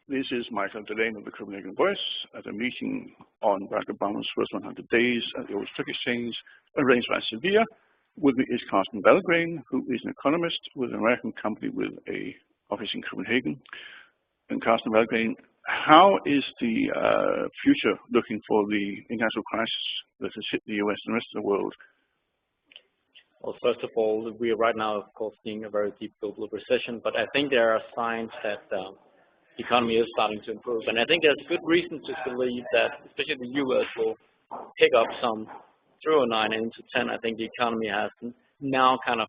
This is Michael Delane of the Copenhagen Voice at a meeting on Barack Obama's first 100 days at the Old Stock Exchange, arranged by Sevilla. With me is Carsten Valgreen, who is an economist with an American company with an office in Copenhagen. And Carsten Valgreen, how is the future looking for the international crisis that has hit the US and the rest of the world? Well, first of all, we are right now, of course, seeing a very deep global recession, but I think there are signs that the economy is starting to improve. And I think there's good reason to believe that, especially the US, will pick up some through 09 and into 10. I think the economy has now kind of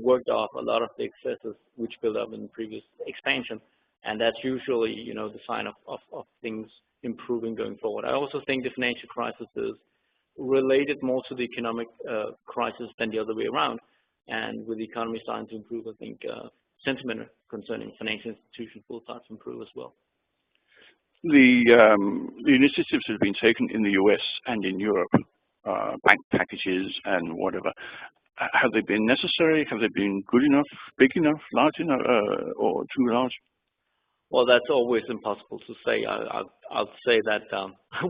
worked off a lot of the excesses which built up in the previous expansion. And that's usually, the sign of things improving going forward. I also think the financial crisis is related more to the economic crisis than the other way around. And with the economy starting to improve, I think sentiment concerning financial institutions will start to improve as well. The initiatives that have been taken in the US and in Europe, bank packages and whatever, have they been necessary? Have they been good enough, big enough, large enough, or too large? Well, that's always impossible to say. I'll say that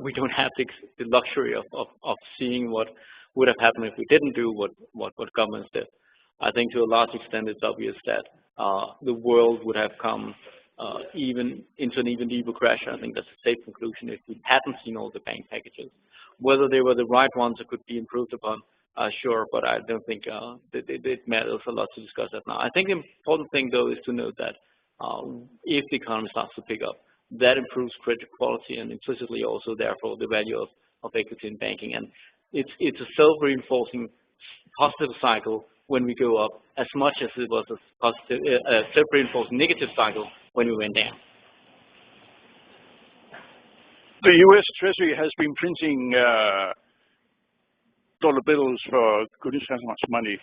we don't have the luxury of seeing what would have happened if we didn't do what governments did. I think to a large extent it's obvious that the world would have come even into an even deeper crash. I think that's a safe conclusion if we hadn't seen all the bank packages. Whether they were the right ones that could be improved upon, sure, but I don't think it matters a lot to discuss that now. I think the important thing, though, is to note that if the economy starts to pick up, that improves credit quality and implicitly also, therefore, the value of equity in banking. And it's a self-reinforcing positive cycle when we go up, as much as it was a positive, self-reinforcing negative cycle when we went down. The U.S. Treasury has been printing dollar bills for goodness knows how much money.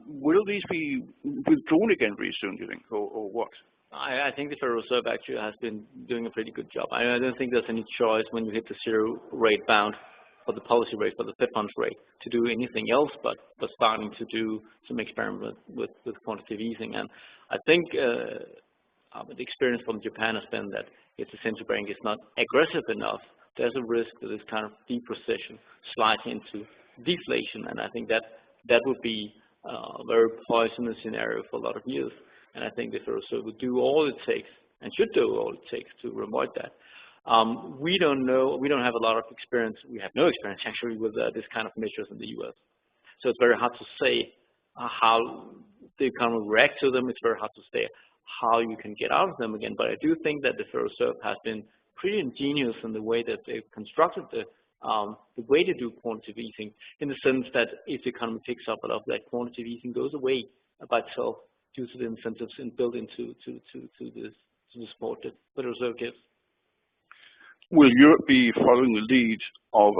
Will these be withdrawn again very soon, do you think, or what? I think the Federal Reserve actually has been doing a pretty good job. I don't think there's any choice when you hit the zero rate bound for the policy rate, for the Fed funds rate, to do anything else but starting to do some experiment with quantitative easing. And I think the experience from Japan has been that if the central bank is not aggressive enough, there's a risk that this kind of deep recession slides into deflation. And I think that would be a very poisonous scenario for a lot of years. And I think the Federal Reserve would do all it takes and should do all it takes to avoid that. We don't know. We don't have a lot of experience. We have no experience actually with this kind of measures in the U.S. So it's very hard to say how the economy will react to them. It's very hard to say how you can get out of them again. But I do think that the Federal Reserve has been pretty ingenious in the way that they've constructed the way to do quantitative easing, in the sense that if the economy picks up, a lot of that quantitative easing goes away by itself due to the incentives built into the support that the Federal Reserve gives. Will Europe be following the lead of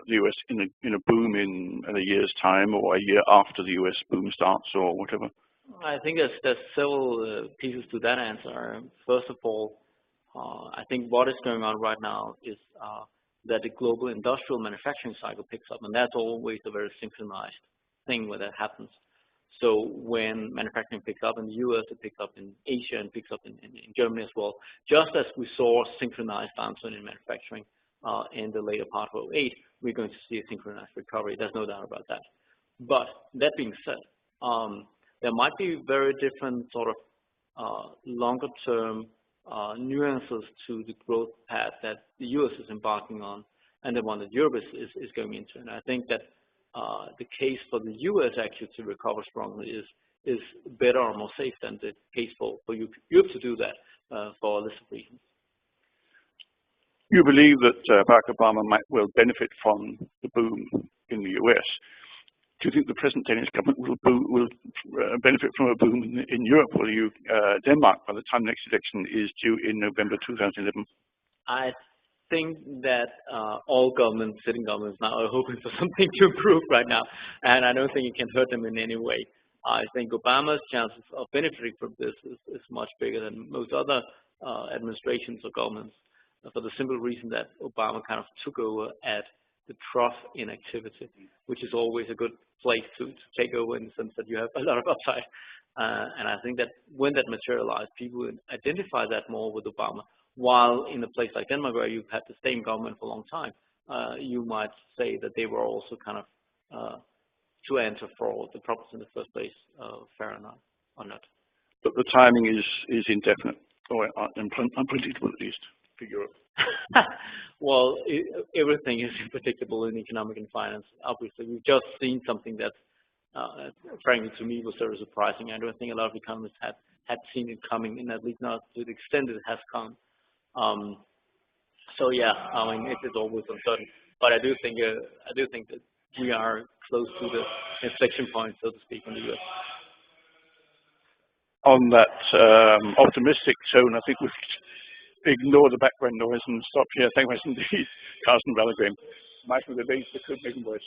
the US in a boom in a year's time, or a year after the US boom starts, or whatever? I think there's several pieces to that answer. First of all, I think what is going on right now is that the global industrial manufacturing cycle picks up, and that's always a very synchronized thing where that happens. So when manufacturing picks up in the US, it picks up in Asia and picks up in Germany as well. Just as we saw a synchronized downturn in manufacturing in the later part of 08, we're going to see a synchronized recovery. There's no doubt about that. But that being said, there might be very different sort of longer term nuances to the growth path that the US is embarking on and the one that Europe is going into. And I think that the case for the US actually to recover strongly is better or more safe than the case for Europe to do that for a list of reasons. You believe that Barack Obama will benefit from the boom in the US. Do you think the present Danish government will benefit from a boom in Europe? Will you Denmark by the time the next election is due in November 2011? I think that all governments, sitting governments now, are hoping for something to improve right now, and I don't think it can hurt them in any way. I think Obama's chances of benefiting from this is much bigger than most other administrations or governments, for the simple reason that Obama kind of took over at the trough in activity, which is always a good place to take over in the sense that you have a lot of upside. And I think that when that materialized, people would identify that more with Obama. While in a place like Denmark, where you've had the same government for a long time, you might say that they were also kind of to answer for the problems in the first place, fair enough or not. But the timing is indefinite, or unpredictable at least, for Europe. Well, everything is unpredictable in economic and finance. Obviously, we've just seen something that, frankly, to me was sort of surprising. I don't think a lot of economists had seen it coming, and at least not to the extent it has come. So yeah, I mean, it is always uncertain. But I do think that we are close to the inflection point, so to speak, in the US. On that optimistic tone, I think we ignore the background noise and stop here. Thank you indeed, Carsten Valgreen. Michael, the days that could make them worse.